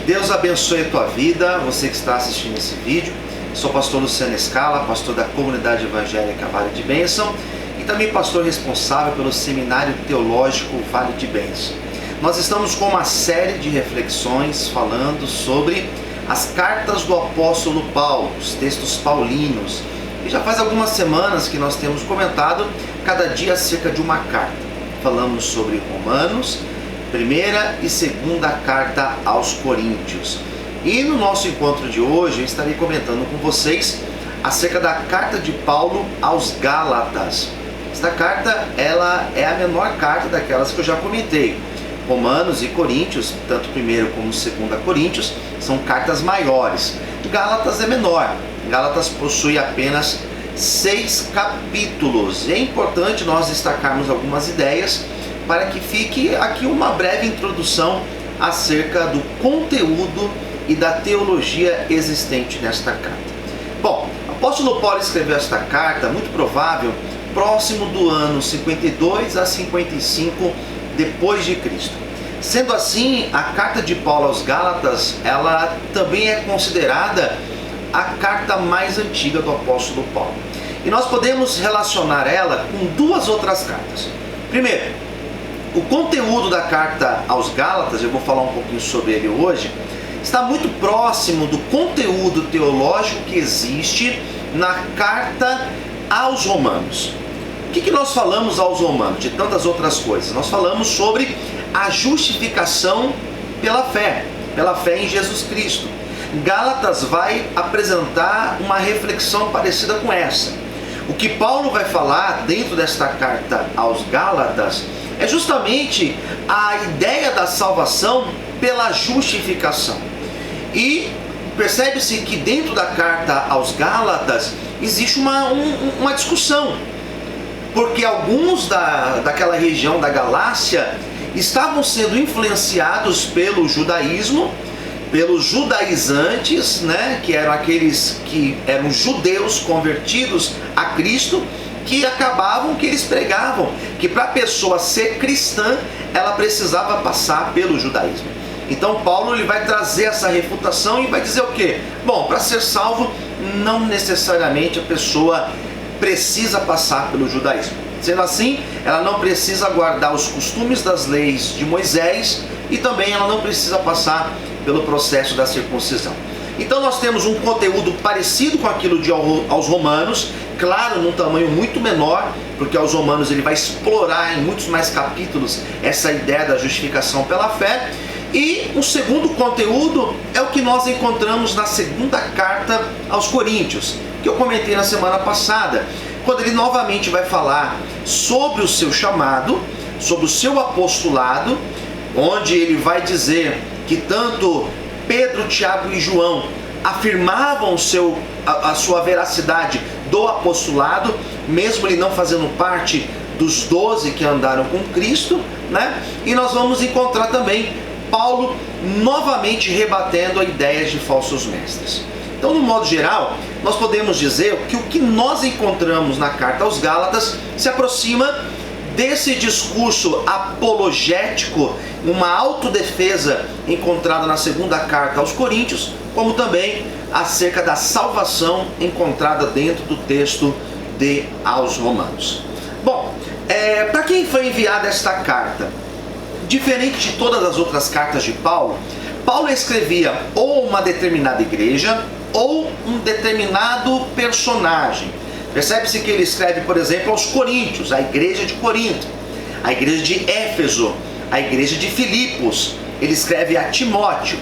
Deus abençoe a tua vida, você que está assistindo esse vídeo. Sou o pastor Luciano Scala, pastor da Comunidade Evangélica Vale de Bênção e também pastor responsável pelo Seminário Teológico Vale de Bênção. Nós estamos com uma série de reflexões falando sobre as cartas do apóstolo Paulo, os textos paulinos. E já faz algumas semanas que nós temos comentado cada dia acerca de uma carta. Falamos sobre Romanos, primeira e segunda carta aos Coríntios. E no nosso encontro de hoje eu estarei comentando com vocês acerca da carta de Paulo aos Gálatas. Esta carta ela é a menor carta daquelas que eu já comentei. Romanos e Coríntios, tanto primeiro como segunda Coríntios, são cartas maiores. Gálatas é menor. Gálatas possui apenas 6 capítulos. E é importante nós destacarmos algumas ideias para que fique aqui uma breve introdução acerca do conteúdo e da teologia existente nesta carta. Bom, o apóstolo Paulo escreveu esta carta, muito provável, próximo do ano 52 a 55 depois de Cristo. Sendo assim, a carta de Paulo aos Gálatas, ela também é considerada a carta mais antiga do apóstolo Paulo. E nós podemos relacionar ela com duas outras cartas. Primeiro, o conteúdo da carta aos Gálatas, eu vou falar um pouquinho sobre ele hoje, está muito próximo do conteúdo teológico que existe na carta aos Romanos. O que nós falamos aos Romanos? De tantas outras coisas. Nós falamos sobre a justificação pela fé em Jesus Cristo. Gálatas vai apresentar uma reflexão parecida com essa. O que Paulo vai falar dentro desta carta aos Gálatas é justamente a ideia da salvação pela justificação. E percebe-se que dentro da carta aos Gálatas existe uma discussão, porque alguns daquela região da Galácia estavam sendo influenciados pelo judaísmo, pelos judaizantes, que eram aqueles que eram judeus convertidos a Cristo, que eles pregavam que para a pessoa ser cristã, ela precisava passar pelo judaísmo. Então Paulo ele vai trazer essa refutação e vai dizer o quê? Bom, para ser salvo, não necessariamente a pessoa precisa passar pelo judaísmo. Sendo assim, ela não precisa guardar os costumes das leis de Moisés e também ela não precisa passar pelo processo da circuncisão. Então nós temos um conteúdo parecido com aquilo de aos Romanos, claro, num tamanho muito menor, porque aos Romanos ele vai explorar em muitos mais capítulos essa ideia da justificação pela fé. E o segundo conteúdo é o que nós encontramos na segunda carta aos Coríntios, que eu comentei na semana passada, quando ele novamente vai falar sobre o seu chamado, sobre o seu apostolado, onde ele vai dizer que tanto Pedro, Tiago e João afirmavam a sua veracidade do apostolado, mesmo ele não fazendo parte dos 12 que andaram com Cristo, E nós vamos encontrar também Paulo novamente rebatendo a ideias de falsos mestres. Então, no modo geral, nós podemos dizer que o que nós encontramos na carta aos Gálatas se aproxima desse discurso apologético, uma autodefesa encontrada na segunda carta aos Coríntios, como também acerca da salvação encontrada dentro do texto de aos Romanos. Bom, para quem foi enviada esta carta? Diferente de todas as outras cartas de Paulo, Paulo escrevia ou uma determinada igreja ou um determinado personagem. Percebe-se que ele escreve, por exemplo, aos Coríntios, a igreja de Corinto, a igreja de Éfeso, a igreja de Filipos. Ele escreve a Timóteo.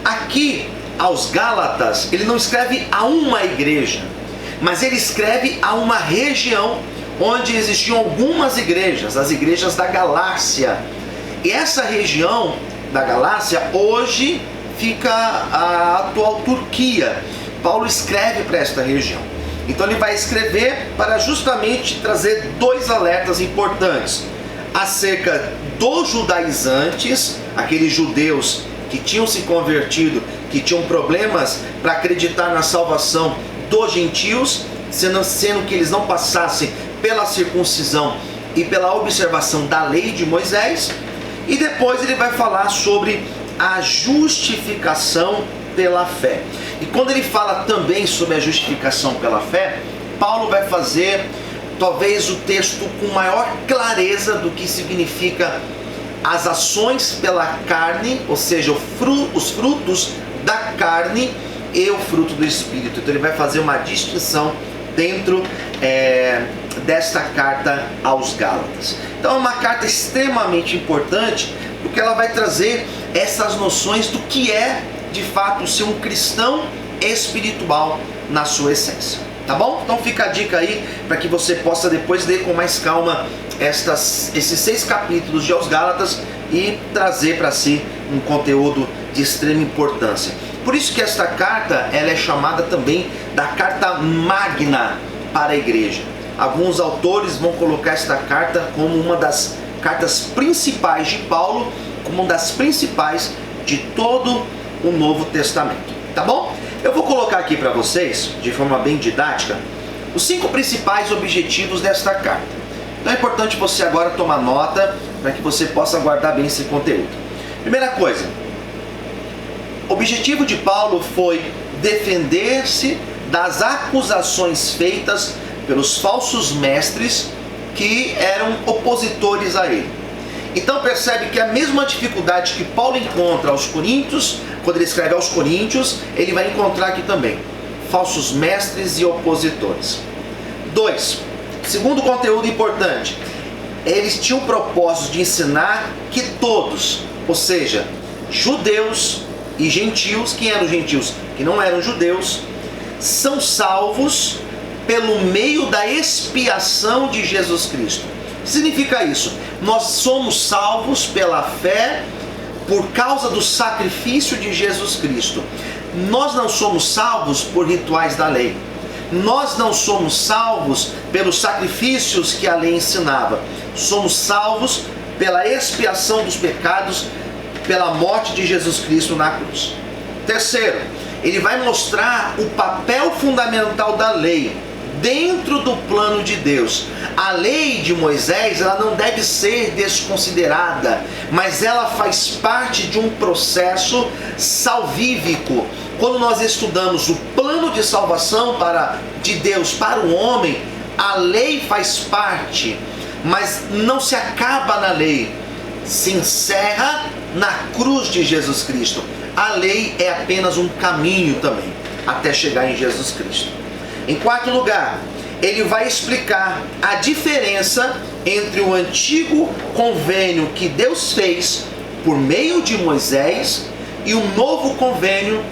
Aqui, aos Gálatas, ele não escreve a uma igreja, mas ele escreve a uma região onde existiam algumas igrejas, as igrejas da Galácia. E essa região da Galácia hoje fica a atual Turquia. Paulo escreve para esta região. Então ele vai escrever para justamente trazer dois alertas importantes acerca dos judaizantes, aqueles judeus que tinham se convertido, que tinham problemas para acreditar na salvação dos gentios, sendo que eles não passassem pela circuncisão e pela observação da lei de Moisés. E depois ele vai falar sobre a justificação pela fé. E quando ele fala também sobre a justificação pela fé, Paulo vai fazer talvez o texto com maior clareza do que significa as ações pela carne, ou seja, os frutos da carne e o fruto do Espírito. Então ele vai fazer uma distinção dentro desta carta aos Gálatas. Então é uma carta extremamente importante, porque ela vai trazer essas noções do que é de fato ser um cristão espiritual na sua essência. Tá bom? Então fica a dica aí para que você possa depois ler com mais calma esses 6 capítulos de aos Gálatas e trazer para si um conteúdo de extrema importância. Por isso que esta carta ela é chamada também da carta magna para a igreja. Alguns autores vão colocar esta carta como uma das cartas principais de Paulo, como uma das principais de todo o Novo Testamento. Tá bom? Eu vou colocar aqui para vocês, de forma bem didática, os 5 principais objetivos desta carta. Então é importante você agora tomar nota para que você possa guardar bem esse conteúdo. Primeira coisa, o objetivo de Paulo foi defender-se das acusações feitas pelos falsos mestres que eram opositores a ele. Então percebe que a mesma dificuldade que Paulo encontra aos Coríntios, quando ele escreve aos Coríntios, ele vai encontrar aqui também. Falsos mestres e opositores. 2. Segundo conteúdo importante. Eles tinham o propósito de ensinar que todos, ou seja, judeus e gentios, quem eram gentios que não eram judeus, são salvos pelo meio da expiação de Jesus Cristo. O que significa isso? Nós somos salvos pela fé por causa do sacrifício de Jesus Cristo. Nós não somos salvos por rituais da lei. Nós não somos salvos pelos sacrifícios que a lei ensinava. Somos salvos pela expiação dos pecados, pela morte de Jesus Cristo na cruz. Terceiro, ele vai mostrar o papel fundamental da lei dentro do plano de Deus. A lei de Moisés, ela não deve ser desconsiderada, mas ela faz parte de um processo salvífico. Quando nós estudamos o plano de salvação de Deus para o homem, a lei faz parte, mas não se acaba na lei, se encerra na cruz de Jesus Cristo. A lei é apenas um caminho também, até chegar em Jesus Cristo. Em quarto lugar, ele vai explicar a diferença entre o antigo convênio que Deus fez por meio de Moisés e o novo convênio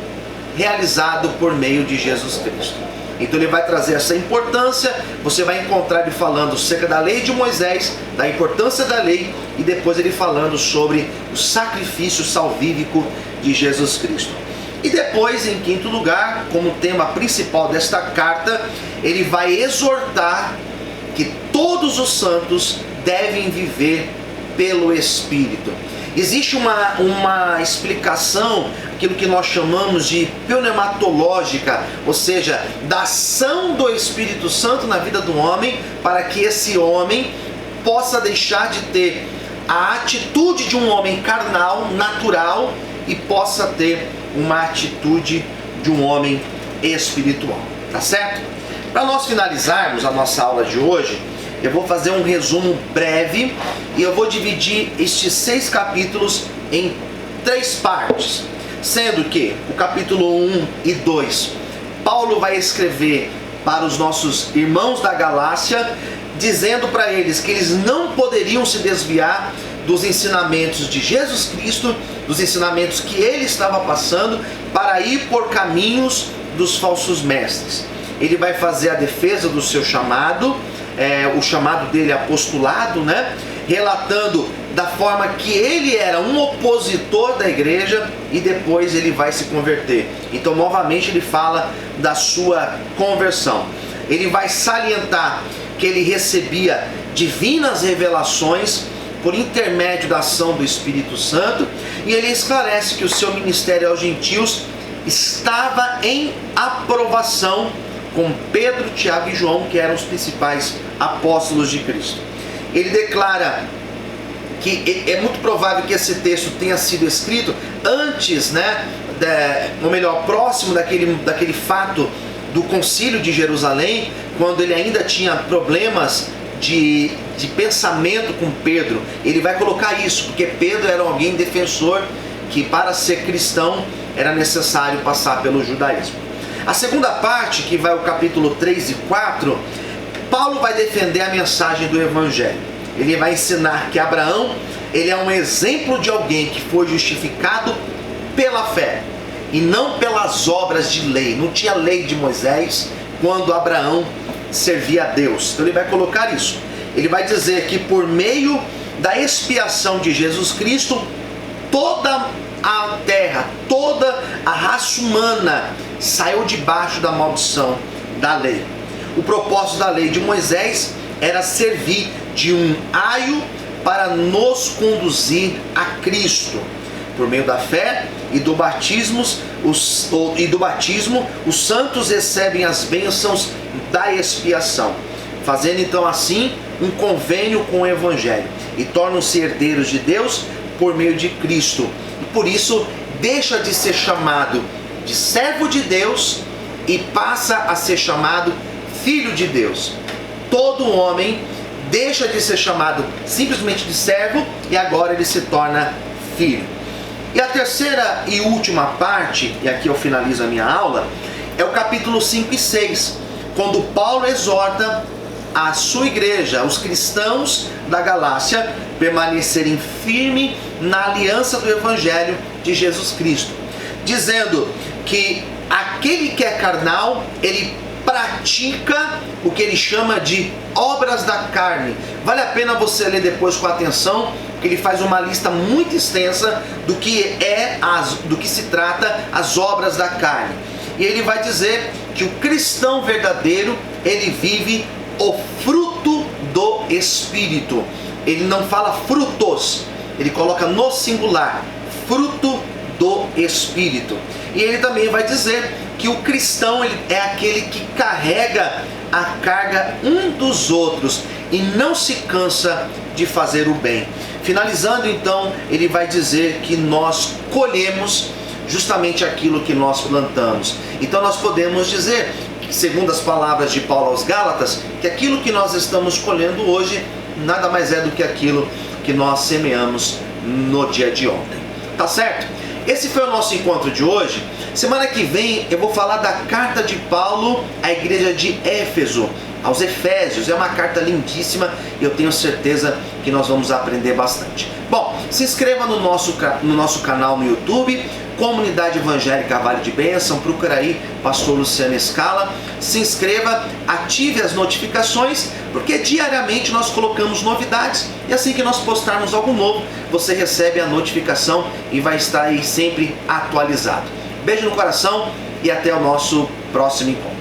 realizado por meio de Jesus Cristo. Então ele vai trazer essa importância, você vai encontrar ele falando acerca da lei de Moisés, da importância da lei, e depois ele falando sobre o sacrifício salvífico de Jesus Cristo. E depois, em quinto lugar, como tema principal desta carta, ele vai exortar que todos os santos devem viver pelo Espírito. Existe uma explicação, aquilo que nós chamamos de pneumatológica, ou seja, da ação do Espírito Santo na vida do homem, para que esse homem possa deixar de ter a atitude de um homem carnal, natural, e possa ter uma atitude de um homem espiritual, tá certo? Para nós finalizarmos a nossa aula de hoje, eu vou fazer um resumo breve e eu vou dividir estes 6 capítulos em 3 partes, sendo que o capítulo 1 e 2, Paulo vai escrever para os nossos irmãos da Galácia, dizendo para eles que eles não poderiam se desviar dos ensinamentos de Jesus Cristo, dos ensinamentos que ele estava passando, para ir por caminhos dos falsos mestres. Ele vai fazer a defesa do seu chamado, o chamado dele apostolado, né? Relatando da forma que ele era um opositor da igreja e depois ele vai se converter. Então novamente ele fala da sua conversão. Ele vai salientar que ele recebia divinas revelações por intermédio da ação do Espírito Santo, e ele esclarece que o seu ministério aos gentios estava em aprovação com Pedro, Tiago e João, que eram os principais apóstolos de Cristo. Ele declara que é muito provável que esse texto tenha sido escrito antes, né, ou melhor, próximo daquele fato do concílio de Jerusalém, quando ele ainda tinha problemas de pensamento com Pedro. Ele vai colocar isso, porque Pedro era alguém defensor que para ser cristão era necessário passar pelo judaísmo. A segunda parte, que vai o capítulo 3 e 4, Paulo vai defender a mensagem do Evangelho. Ele vai ensinar que Abraão, ele é um exemplo de alguém que foi justificado pela fé e não pelas obras de lei. Não tinha lei de Moisés quando Abraão servia a Deus. Então ele vai colocar isso. Ele vai dizer que por meio da expiação de Jesus Cristo, toda a terra, toda a raça humana saiu debaixo da maldição da lei. O propósito da lei de Moisés era servir de um aio para nos conduzir a Cristo. Por meio da fé e do batismo, os santos recebem as bênçãos da expiação, fazendo então assim um convênio com o Evangelho e tornam-se herdeiros de Deus por meio de Cristo. E por isso deixa de ser chamado de servo de Deus e passa a ser chamado filho de Deus. Todo homem deixa de ser chamado simplesmente de servo e agora ele se torna filho. E a terceira e última parte, e aqui eu finalizo a minha aula, é o capítulo 5 e 6, quando Paulo exorta a sua igreja, os cristãos da Galácia, permanecerem firmes na aliança do Evangelho de Jesus Cristo, dizendo que aquele que é carnal, ele pratica o que ele chama de obras da carne. Vale a pena você ler depois com atenção, porque ele faz uma lista muito extensa do que se trata as obras da carne. E ele vai dizer que o cristão verdadeiro, ele vive o fruto do Espírito. Ele não fala frutos, ele coloca no singular, fruto do Espírito. E ele também vai dizer que o cristão, ele é aquele que carrega a carga um dos outros e não se cansa de fazer o bem. Finalizando então, ele vai dizer que nós colhemos justamente aquilo que nós plantamos. Então nós podemos dizer, segundo as palavras de Paulo aos Gálatas, que aquilo que nós estamos colhendo hoje nada mais é do que aquilo que nós semeamos no dia de ontem. Tá certo? Esse foi o nosso encontro de hoje. Semana que vem eu vou falar da carta de Paulo à igreja de Éfeso, aos Efésios. É uma carta lindíssima e eu tenho certeza que nós vamos aprender bastante. Bom, se inscreva no nosso canal no YouTube, Comunidade Evangélica Vale de Bênção. Procura aí Pastor Luciano Scala. Se inscreva, ative as notificações, porque diariamente nós colocamos novidades e assim que nós postarmos algo novo, você recebe a notificação e vai estar aí sempre atualizado. Beijo no coração e até o nosso próximo encontro.